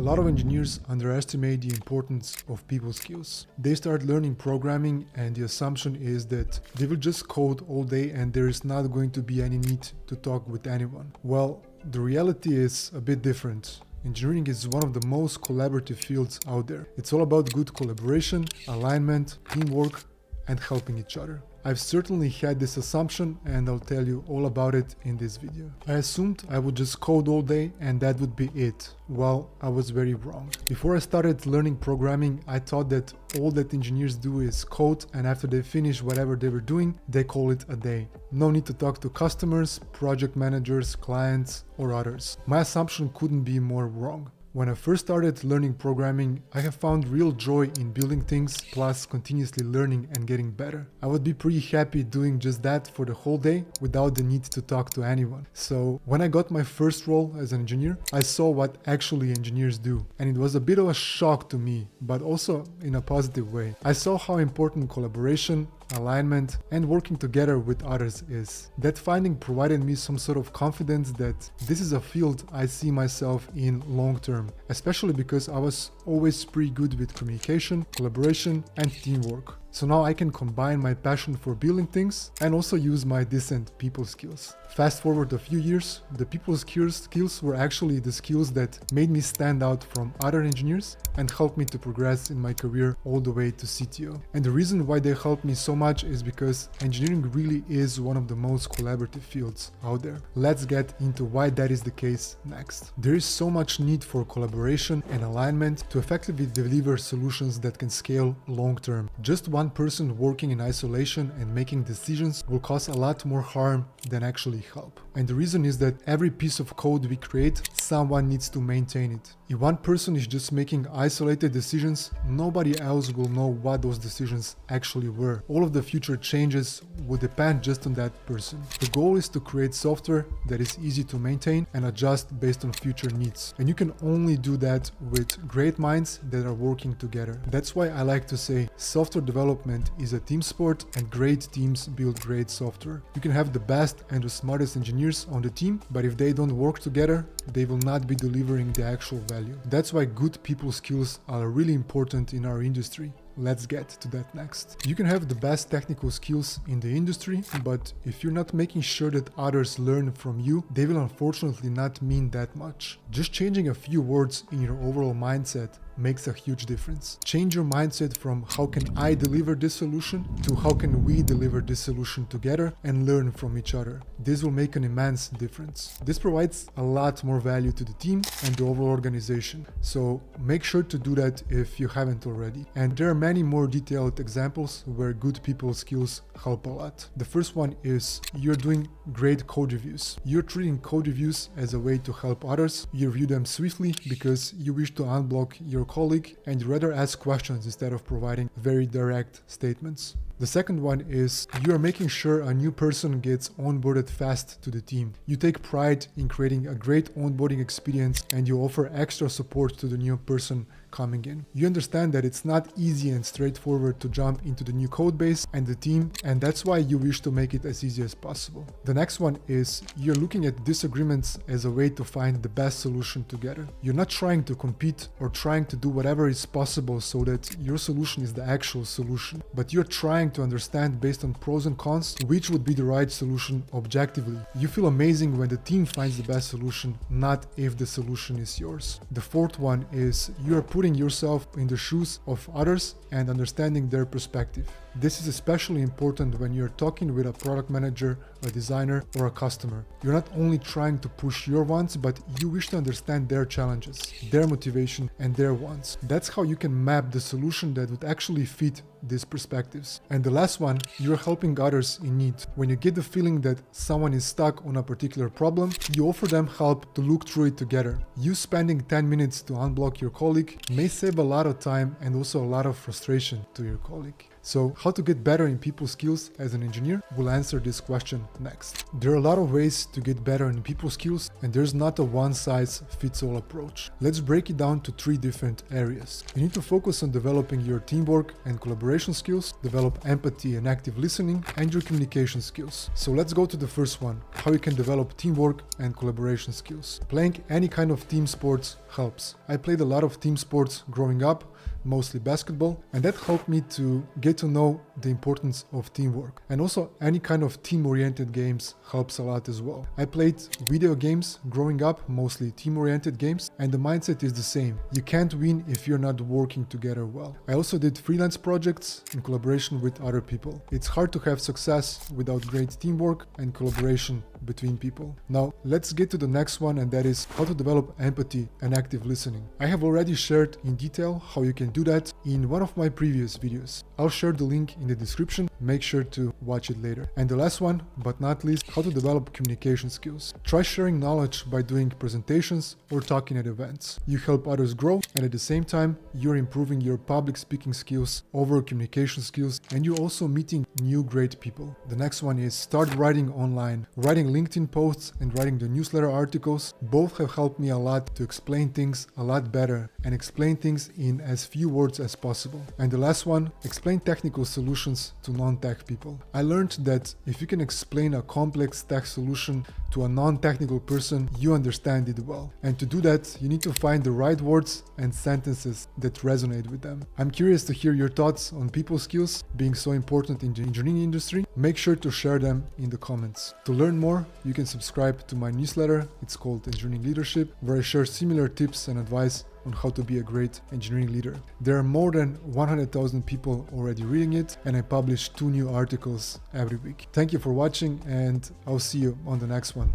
A lot of engineers underestimate the importance of people skills. They start learning programming and the assumption is that they will just code all day and there is not going to be any need to talk with anyone. Well, the reality is a bit different. Engineering is one of the most collaborative fields out there. It's all about good collaboration, alignment, teamwork, and helping each other. I've certainly had this assumption and I'll tell you all about it in this video. I assumed I would just code all day and that would be it. Well, I was very wrong. Before I started learning programming, I thought that all that engineers do is code and after they finish whatever they were doing, they call it a day. No need to talk to customers, project managers, clients, or others. My assumption couldn't be more wrong. When I first started learning programming, I have found real joy in building things plus continuously learning and getting better. I would be pretty happy doing just that for the whole day without the need to talk to anyone. So when I got my first role as an engineer, I saw what actually engineers do. And it was a bit of a shock to me, but also in a positive way. I saw how important collaboration, alignment, and working together with others is. That finding provided me some sort of confidence that this is a field I see myself in long term, especially because I was always pretty good with communication, collaboration, and teamwork. So now I can combine my passion for building things and also use my decent people skills. Fast forward a few years, the people skills were actually the skills that made me stand out from other engineers and helped me to progress in my career all the way to CTO. And the reason why they helped me so much is because engineering really is one of the most collaborative fields out there. Let's get into why that is the case next. There is so much need for collaboration and alignment to effectively deliver solutions that can scale long term. Just one person working in isolation and making decisions will cause a lot more harm than actually help. And the reason is that every piece of code we create, someone needs to maintain it. If one person is just making isolated decisions, nobody else will know what those decisions actually were. All of the future changes will depend just on that person. The goal is to create software that is easy to maintain and adjust based on future needs. And you can only do that with great minds that are working together. That's why I like to say software development is a team sport and great teams build great software. You can have the best and the smartest engineers on the team, but if they don't work together, they will not be delivering the actual value. That's why good people skills are really important in our industry. Let's get to that next. You can have the best technical skills in the industry, but if you're not making sure that others learn from you, they will unfortunately not mean that much. Just changing a few words in your overall mindset makes a huge difference. Change your mindset from how can I deliver this solution to how can we deliver this solution together and learn from each other. This will make an immense difference. This provides a lot more value to the team and the overall organization. So make sure to do that if you haven't already. And there are many more detailed examples where good people skills help a lot. The first one is you're doing great code reviews. You're treating code reviews as a way to help others. You review them swiftly because you wish to unblock your colleague and you rather ask questions instead of providing very direct statements. The second one is you are making sure a new person gets onboarded fast to the team. You take pride in creating a great onboarding experience and you offer extra support to the new person coming in. You understand that it's not easy and straightforward to jump into the new code base and the team, and that's why you wish to make it as easy as possible. The next one is you're looking at disagreements as a way to find the best solution together. You're not trying to compete or trying to do whatever is possible so that your solution is the actual solution, but you're trying to understand based on pros and cons which would be the right solution objectively. You feel amazing when the team finds the best solution, not if the solution is yours. The fourth one is you are putting yourself in the shoes of others and understanding their perspective. This is especially important when you're talking with a product manager, a designer, or a customer. You're not only trying to push your wants, but you wish to understand their challenges, their motivation, and their wants. That's how you can map the solution that would actually fit these perspectives. And the last one, you're helping others in need. When you get the feeling that someone is stuck on a particular problem, you offer them help to look through it together. You spending 10 minutes to unblock your colleague may save a lot of time and also a lot of frustration to your colleague. So how to get better in people skills as an engineer? We'll answer this question next. There are a lot of ways to get better in people skills, and there's not a one-size-fits-all approach. Let's break it down to 3 different areas. You need to focus on developing your teamwork and collaboration skills, develop empathy and active listening, and your communication skills. So let's go to the first one, how you can develop teamwork and collaboration skills. Playing any kind of team sports helps. I played a lot of team sports growing up, mostly basketball, and that helped me to get to know the importance of teamwork. And also any kind of team-oriented games helps a lot as well. I played video games growing up, mostly team-oriented games, and the mindset is the same. You can't win if you're not working together well. I also did freelance projects in collaboration with other people. It's hard to have success without great teamwork and collaboration between people. Now let's get to the next one, and that is how to develop empathy and active listening. I have already shared in detail how you can do that in one of my previous videos. I'll share the link in the description, make sure to watch it later. And the last one, but not least, how to develop communication skills. Try sharing knowledge by doing presentations or talking at events. You help others grow, and at the same time you're improving your public speaking skills, overall communication skills, and you're also meeting new great people. The next one is start writing online. Writing LinkedIn posts and writing the newsletter articles both have helped me a lot to explain things a lot better and explain things in as few words as possible. And the last one, explain technical solutions to non-tech people. I learned that if you can explain a complex tech solution to a non-technical person, you understand it well. And to do that, you need to find the right words and sentences that resonate with them. I'm curious to hear your thoughts on people skills being so important in the engineering industry. Make sure to share them in the comments. To learn more, you can subscribe to my newsletter. It's called Engineering Leadership, where I share similar tips and advice on how to be a great engineering leader. There are more than 100,000 people already reading it, and I publish 2 new articles every week. Thank you for watching, and I'll see you on the next one.